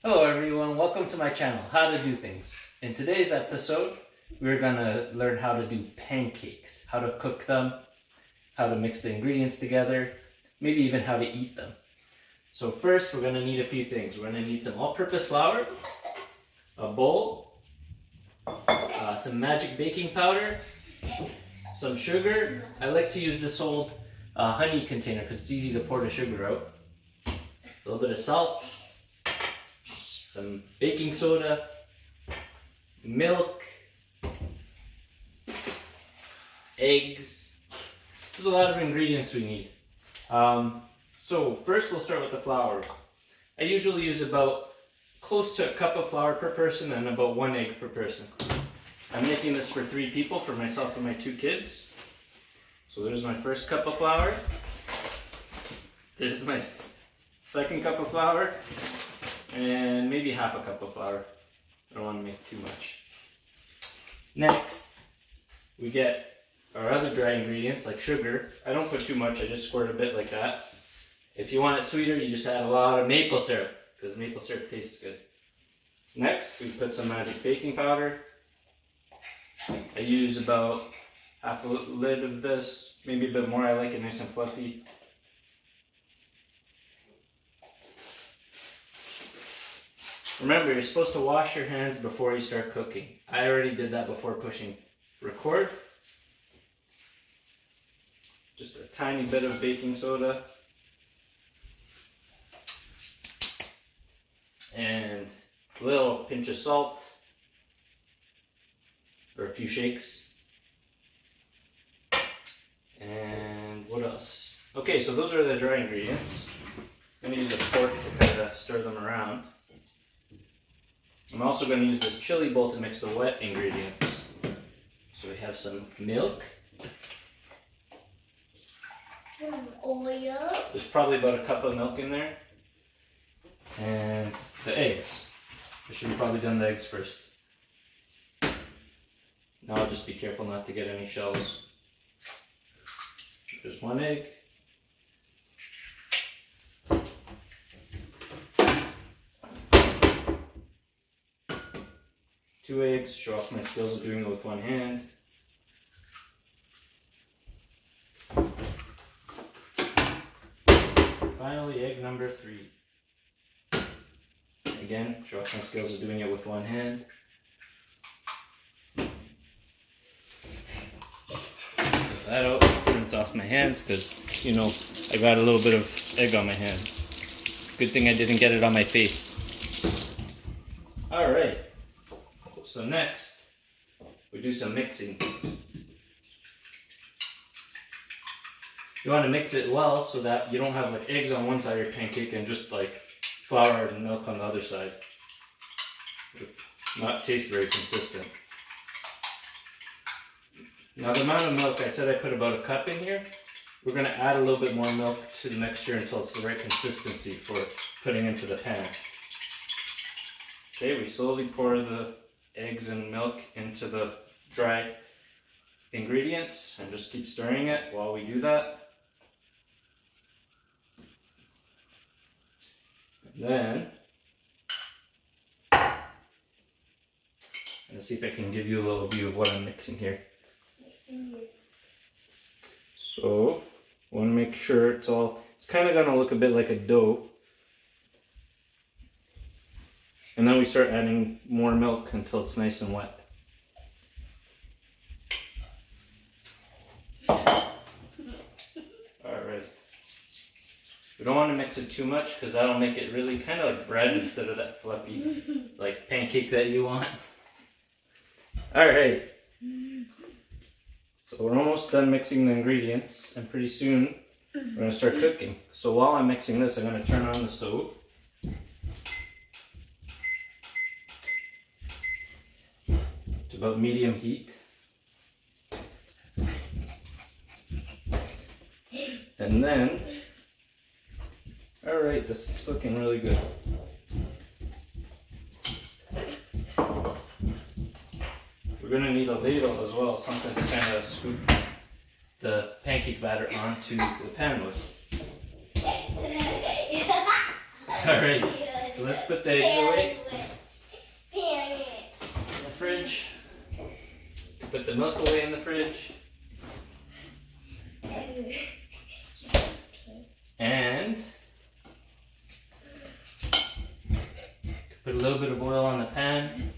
Hello everyone, welcome to my channel, How to Do Things. In today's episode, we're gonna learn how to do pancakes, how to cook them, how to mix the ingredients together, maybe even how to eat them. So first, we're gonna need a few things. We're gonna need some all-purpose flour, a bowl, some magic baking powder, some sugar. I like to use this old honey container because it's easy to pour the sugar out. A little bit of salt, some baking soda, milk, eggs. There's a lot of ingredients we need. So first we'll start with the flour. I usually use about close to a cup of flour per person and about 1 egg per person. I'm making this for 3 people, for myself and my 2 kids. So there's my first cup of flour. There's my second cup of flour. And maybe half a cup of flour. I don't want to make too much. Next, we get our other dry ingredients like sugar. I don't put too much, I just squirt a bit like that. If you want it sweeter, you just add a lot of maple syrup because maple syrup tastes good. Next, we put some magic baking powder. I use about half a lid of this, maybe a bit more. I like it nice and fluffy. Remember, you're supposed to wash your hands before you start cooking. I already did that before pushing record. Just a tiny bit of baking soda. And a little pinch of salt. Or a few shakes. And what else? Okay, so those are the dry ingredients. I'm going to use a fork to kind of stir them around. I'm also going to use this chili bowl to mix the wet ingredients. So we have some milk. Some oil. There's probably about a cup of milk in there. And the eggs. I should have probably done the eggs first. Now I'll just be careful not to get any shells. There's 1 egg. Two eggs, show off my skills of doing it with 1 hand. Finally, egg number 3. Again, show off my skills of doing it with 1 hand. Put that out, rinse off my hands because, you know, I got a little bit of egg on my hands. Good thing I didn't get it on my face. Alright. So next, we do some mixing. You want to mix it well so that you don't have like eggs on one side of your pancake and just like flour and milk on the other side. It will not taste very consistent. Now the amount of milk, I said I put about a cup in here. We're going to add a little bit more milk to the mixture until it's the right consistency for putting into the pan. Okay, we slowly pour the eggs and milk into the dry ingredients and just keep stirring it while we do that. And then, let's see if I can give you a little view of what I'm mixing here. So, want to make sure it's kind of going to look a bit like a dough. And then we start adding more milk until it's nice and wet. Alright. We don't want to mix it too much because that'll make it really kind of like bread instead of that fluffy like pancake that you want. Alright. So we're almost done mixing the ingredients and pretty soon we're going to start cooking. So while I'm mixing this, I'm going to turn on the stove. About medium heat. And then, alright, this is looking really good. We're going to need a ladle as well, something to kind of scoop the pancake batter onto the pan with. Alright, So let's put the eggs away Sandwich. in the fridge. Put the milk away in the fridge. And put a little bit of oil on the pan.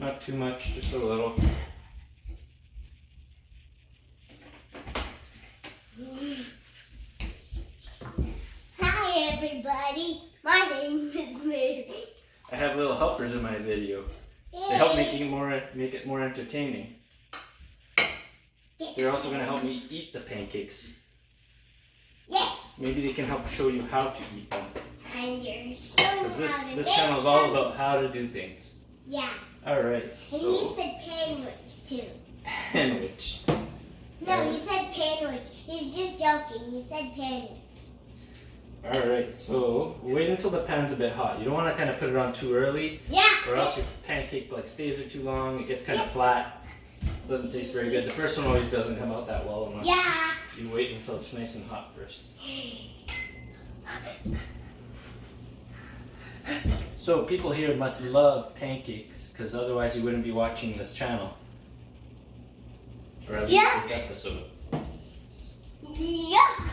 Not too much, just a little. Hi everybody, my name is Mary. I have little helpers in my video. They help make it more entertaining. They're also going to help me eat the pancakes. Yes, Maybe they can help show you how to eat them. and you're so Because this channel is all about how to do things. Yeah, Alright, and so he said panwich too. sandwich. No, he said panwich. He's just joking. He said panwich. Alright, so wait until the pan's a bit hot. You don't want to kind of put it on too early, Yeah. or else your pancake like stays there too long. It gets kind of flat. Doesn't taste very good. The first one always doesn't come out that well unless Yeah. you wait until it's nice and hot first. So people here must love pancakes, because otherwise you wouldn't be watching this channel. Or at least Yeah. this episode. Yeah.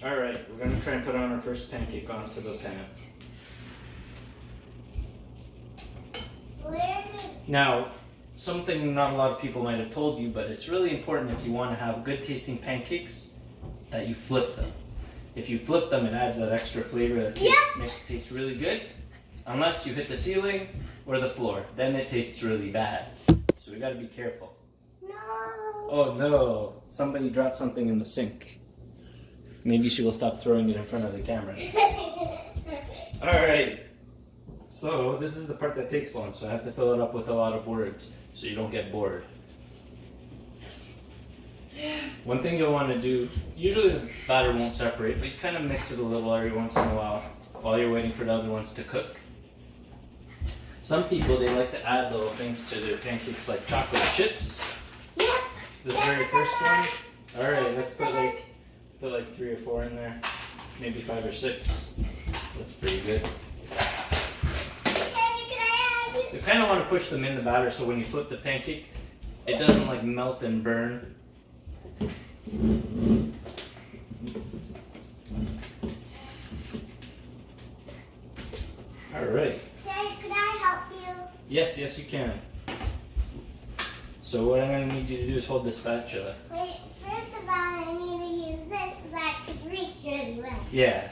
Alright, we're going to try and put on our first pancake onto the pan. Where did Now, something not a lot of people might have told you, but it's really important if you want to have good tasting pancakes that you flip them. If you flip them, it adds that extra flavor that makes it taste really good. Unless you hit the ceiling or the floor, then it tastes really bad. So we got to be careful. No. Oh no, somebody dropped something in the sink. Maybe she will stop throwing it in front of the camera. Alright, so this is the part that takes long, so I have to fill it up with a lot of words so you don't get bored. One thing you'll want to do, usually the batter won't separate, but you kind of mix it a little every once in a while you're waiting for the other ones to cook. Some people, they like to add little things to their pancakes like chocolate chips. Yep. This very first one. Alright, let's put like 3 or 4 in there. Maybe 5 or 6. That's pretty good. You kind of want to push them in the batter so when you flip the pancake, it doesn't like melt and burn. Alright. Dad, could I help you? Yes, you can. So what I'm going to need you to do is hold the spatula. Wait, first of all, I need to use this so that I could reach really well. Yeah.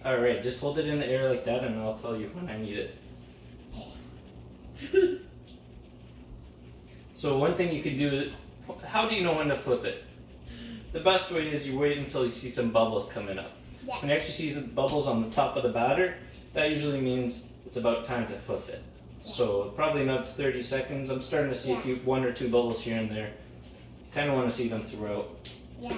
Alright, just hold it in the air like that and I'll tell you when I need it. Okay. So one thing you could do, how do you know when to flip it? The best way is you wait until you see some bubbles coming up. Yeah. When you actually see some bubbles on the top of the batter, that usually means it's about time to flip it. So probably another 30 seconds. I'm starting to see 1 or 2 bubbles here and there. Kind of want to see them throughout. Yeah.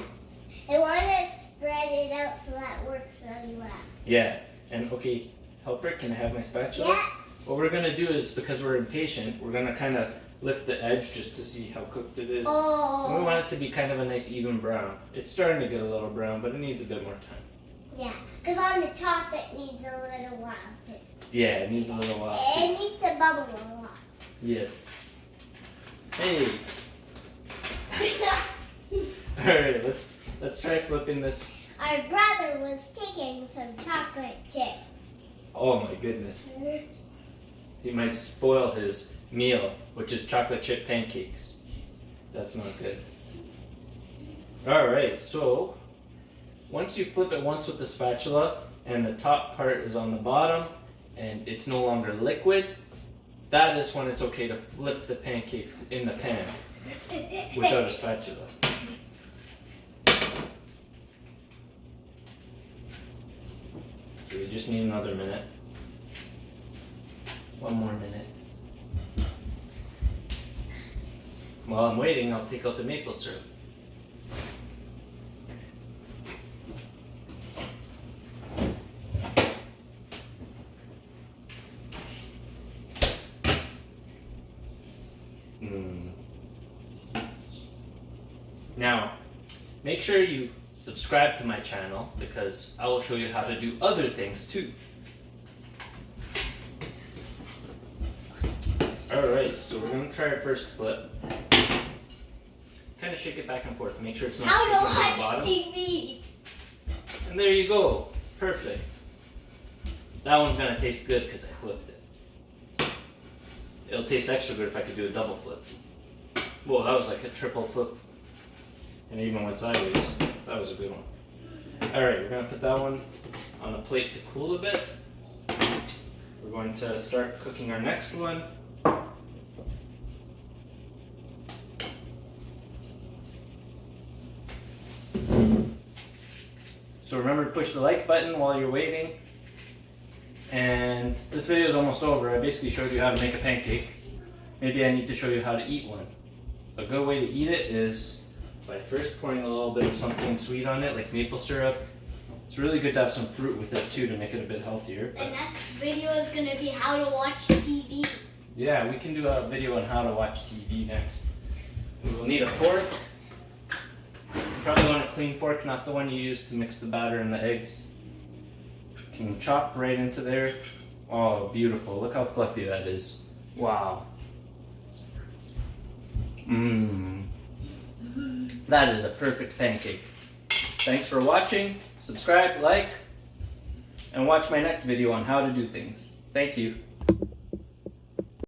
I want to spread it out so that works really well. Yeah. And okay, helper, can I have my spatula? Yeah. What we're going to do is, because we're impatient, we're going to kind of lift the edge just to see how cooked it is. Oh. And we want it to be kind of a nice even brown. It's starting to get a little brown, but it needs a bit more time. Yeah, because on the top it needs a little while too. Yeah, it needs a little while. It needs to bubble a lot. Yes. Hey. Alright, let's try flipping this. Our brother was taking some chocolate chips. Oh my goodness. He might spoil his meal, which is chocolate chip pancakes. That's not good. Alright, so once you flip it once with the spatula and the top part is on the bottom and it's no longer liquid, that is when it's okay to flip the pancake in the pan without a spatula. So we just need another minute. 1 more minute. While I'm waiting, I'll take out the maple syrup. Now, make sure you subscribe to my channel because I will show you how to do other things too. Alright, so we're going to try our first flip. Kind of shake it back and forth. Make sure it's not How to sticking to the watch bottom. TV. And there you go. Perfect. That one's going to taste good because I flipped it. It'll taste extra good if I could do a double flip. Whoa, that was like a triple flip. And it even went sideways. That was a good one. Alright, we're going to put that one on a plate to cool a bit. We're going to start cooking our next one. So remember to push the like button while you're waiting. And this video is almost over. I basically showed you how to make a pancake. Maybe I need to show you how to eat one. A good way to eat it is by first pouring a little bit of something sweet on it, like maple syrup. It's really good to have some fruit with it too to make it a bit healthier. The next video is going to be how to watch TV. Yeah, we can do a video on how to watch TV next. We will need a fork. You probably want a clean fork, not the one you use to mix the batter and the eggs. You can chop right into there. Oh, beautiful. Look how fluffy that is. Wow. Mmm. That is a perfect pancake. Thanks for watching. Subscribe, like, and watch my next video on how to do things. Thank you.